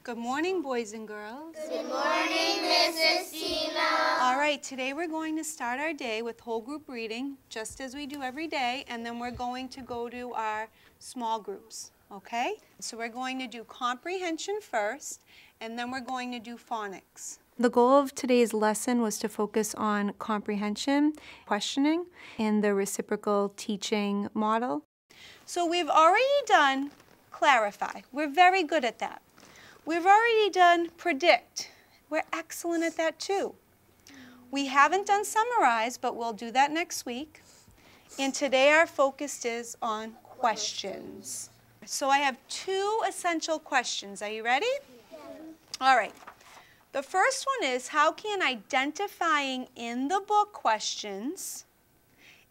Good morning, boys and girls. Good morning, Mrs. Tina. All right, today we're going to start our day with whole group reading, just as we do every day, and then we're going to go to our small groups, okay? So we're going to do comprehension first, and then we're going to do phonics. The goal of today's lesson was to focus on comprehension, questioning, and the reciprocal teaching model. So we've already done clarify. We're very good at that. We've already done predict. We're excellent at that too. We haven't done summarize, but we'll do that next week. And today our focus is on questions. So I have two essential questions. Are you ready? Yes. All right. The first one is, how can identifying in the book questions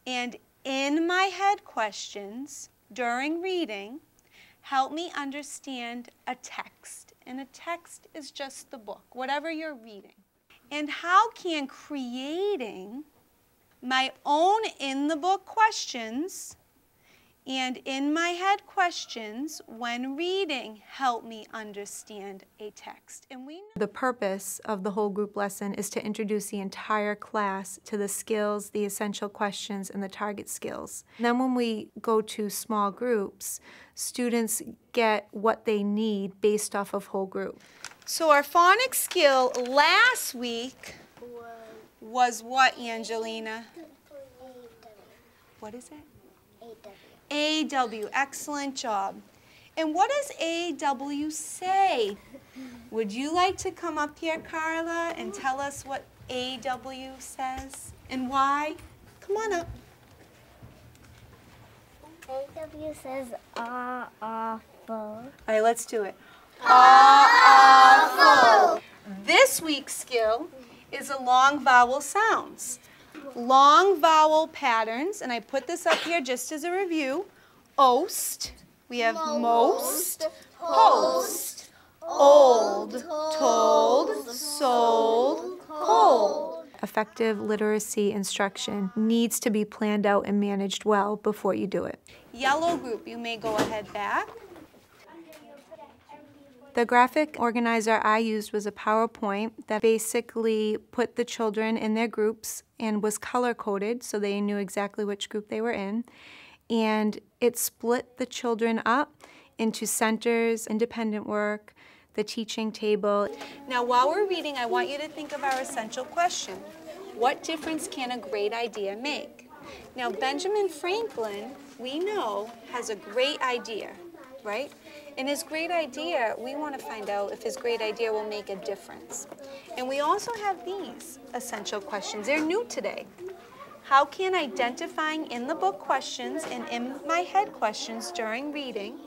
and in my head questions during reading help me understand a text? And a text is just the book, whatever you're reading. And how can creating my own in-the-book questions and in my head questions when reading help me understand a text? And the purpose of the whole group lesson is to introduce the entire class to the skills, the essential questions, and the target skills. And then when we go to small groups, students get what they need based off of whole group. So our phonics skill last week was what, Angelina? What is it? AW, excellent job. And what does AW say? Would you like to come up here, Carla, and tell us what AW says and why? Come on up. AW says awful. All right, let's do it. Awful. This week's skill is a long vowel sounds. Long vowel patterns, and I put this up here just as a review. Ost, we have most, host, old, told, sold, cold. Effective literacy instruction needs to be planned out and managed well before you do it. Yellow group, you may go ahead back. The graphic organizer I used was a PowerPoint that basically put the children in their groups and was color-coded so they knew exactly which group they were in. And it split the children up into centers, independent work, the teaching table. Now while we're reading, I want you to think of our essential question. What difference can a great idea make? Now Benjamin Franklin, we know, has a great idea, right? In his great idea, we want to find out if his great idea will make a difference. And we also have these essential questions. They're new today. How can identifying in the book questions and in my head questions during reading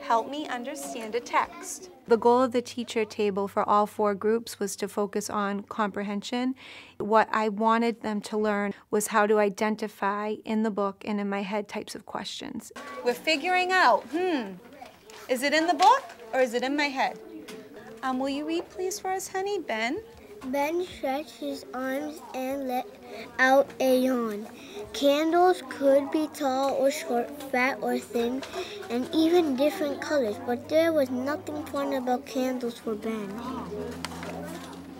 help me understand a text? The goal of the teacher table for all four groups was to focus on comprehension. What I wanted them to learn was how to identify in the book and in my head types of questions. We're figuring out, is it in the book or is it in my head? Will you read please for us, honey? Ben? Ben stretched his arms and let out a yawn. Candles could be tall or short, fat or thin, and even different colors, but there was nothing fun about candles for Ben.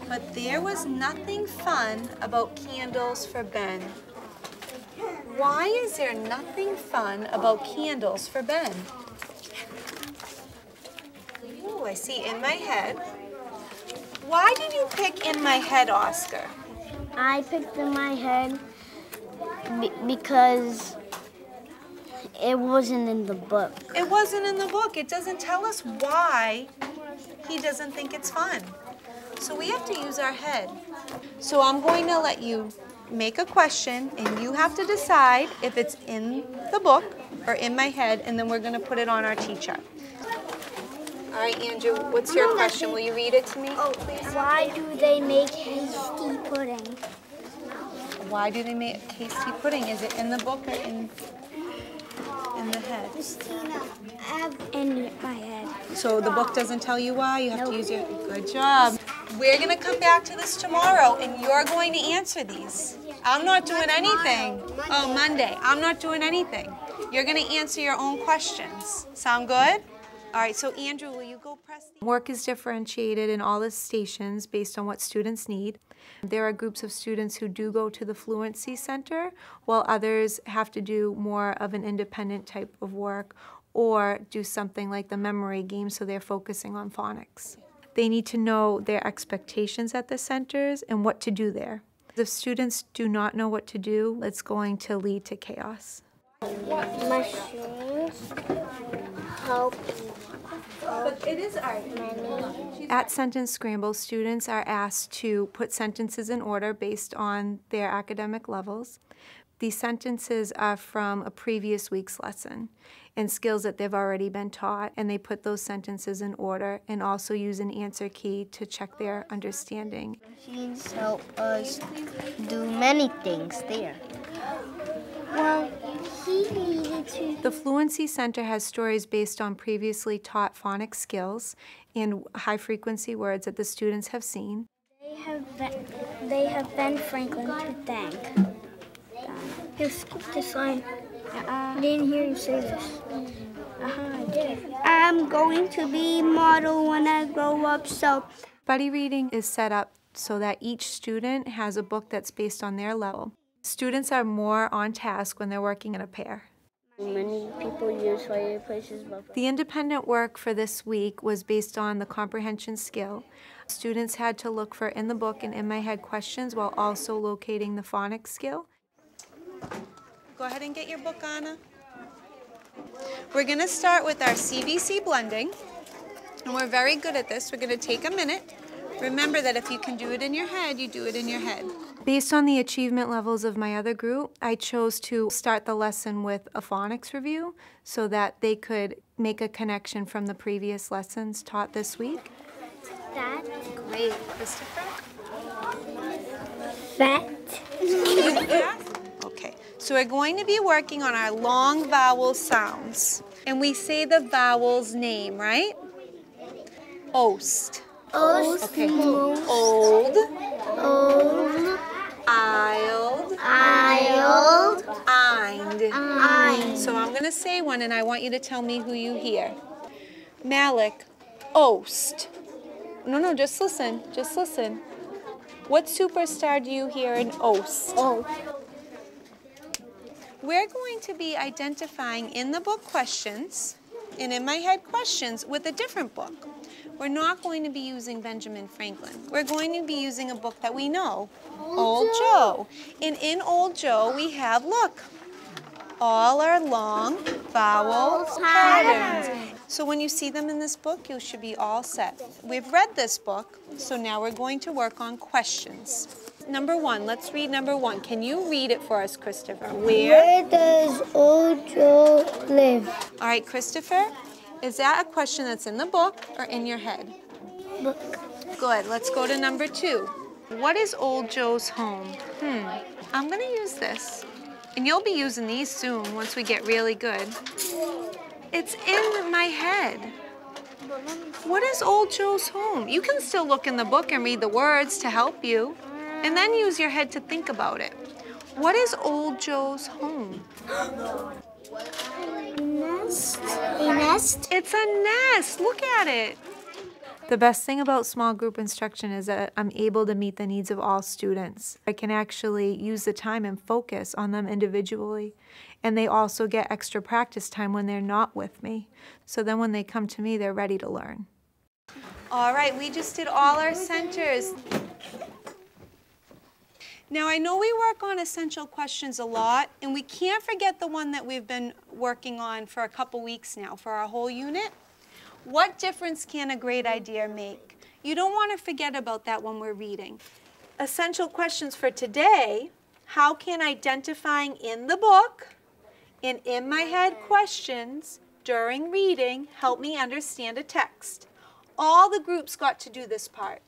But there was nothing fun about candles for Ben. Why is there nothing fun about candles for Ben? Ooh, I see in my head. Why did you pick in my head, Oscar? I picked in my head because it wasn't in the book. It wasn't in the book. It doesn't tell us why he doesn't think it's fun. So we have to use our head. So I'm going to let you make a question, and you have to decide if it's in the book or in my head, and then we're going to put it on our T-chart. All right, Andrew, what's your question? Will you read it to me? Oh, please. Why do they make hasty pudding? Why do they make hasty pudding? Is it in the book or in the head? Christina, I have in my head. So the book doesn't tell you why? You have to use your... Good job. We're going to come back to this tomorrow, and you're going to answer these. I'm not doing anything. Oh, Monday. I'm not doing anything. You're going to answer your own questions. Sound good? All right, so Andrew, will you go press the... Work is differentiated in all the stations based on what students need. There are groups of students who do go to the Fluency Center, while others have to do more of an independent type of work or do something like the memory game, so they're focusing on phonics. They need to know their expectations at the centers and what to do there. If students do not know what to do, it's going to lead to chaos. Machines help. But it is art. At Sentence Scramble, students are asked to put sentences in order based on their academic levels. These sentences are from a previous week's lesson and skills that they've already been taught, and they put those sentences in order and also use an answer key to check their understanding. Machines help us do many things there. Well, he needed to. The Fluency Center has stories based on previously taught phonics skills and high-frequency words that the students have seen. They have Ben Franklin to thank. You skipped this line. I didn't hear you say this. I did. I'm going to be model when I grow up, so. Buddy reading is set up so that each student has a book that's based on their level. Students are more on task when they're working in a pair. Many people use fireplaces. The independent work for this week was based on the comprehension skill. Students had to look for in the book and in my head questions while also locating the phonics skill. Go ahead and get your book, Anna. We're going to start with our CVC blending, and we're very good at this. We're going to take a minute. Remember that if you can do it in your head, you do it in your head. Based on the achievement levels of my other group, I chose to start the lesson with a phonics review so that they could make a connection from the previous lessons taught this week. That's Great. Christopher? fat. Okay, so we're going to be working on our long vowel sounds. And we say the vowel's name, right? Ost. Okay. Old. Ild. Eind. So I'm going to say one, and I want you to tell me who you hear. Malik. Ost. No, just listen. Just listen. What superstar do you hear in Ost? We're going to be identifying in the book questions and in my head questions with a different book. We're not going to be using Benjamin Franklin. We're going to be using a book that we know, Old Joe. And in Old Joe, we have, look, all our long vowel patterns. So when you see them in this book, you should be all set. We've read this book, so now we're going to work on questions. Number one, let's read number one. Can you read it for us, Christopher? Where does Old Joe live? All right, Christopher, is that a question that's in the book or in your head? Book. Good, let's go to number two. What is Old Joe's home? I'm gonna use this. And you'll be using these soon once we get really good. It's in my head. What is Old Joe's home? You can still look in the book and read the words to help you, and then use your head to think about it. What is Old Joe's home? Nest. A nest? It's a nest. Look at it. The best thing about small group instruction is that I'm able to meet the needs of all students. I can actually use the time and focus on them individually. And they also get extra practice time when they're not with me. So then when they come to me, they're ready to learn. All right, we just did all our centers. Now, I know we work on essential questions a lot, and we can't forget the one that we've been working on for a couple weeks now for our whole unit. What difference can a great idea make? You don't want to forget about that when we're reading. Essential questions for today: how can identifying in the book and in my head questions during reading help me understand a text? All the groups got to do this part.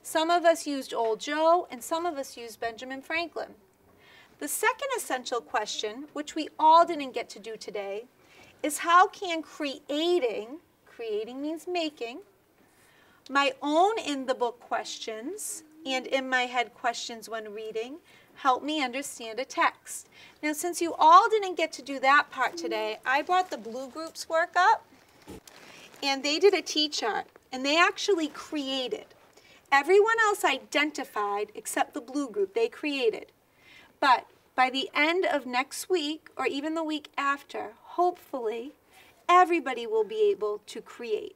Some of us used Old Joe, and some of us used Benjamin Franklin. The second essential question, which we all didn't get to do today, is how can creating means making, my own in-the-book questions and in my head questions when reading help me understand a text. Now, since you all didn't get to do that part today, I brought the blue groups work up. and they did a T-chart, and they actually created. Everyone else identified except the blue group, they created. But by the end of next week, or even the week after, hopefully, everybody will be able to create.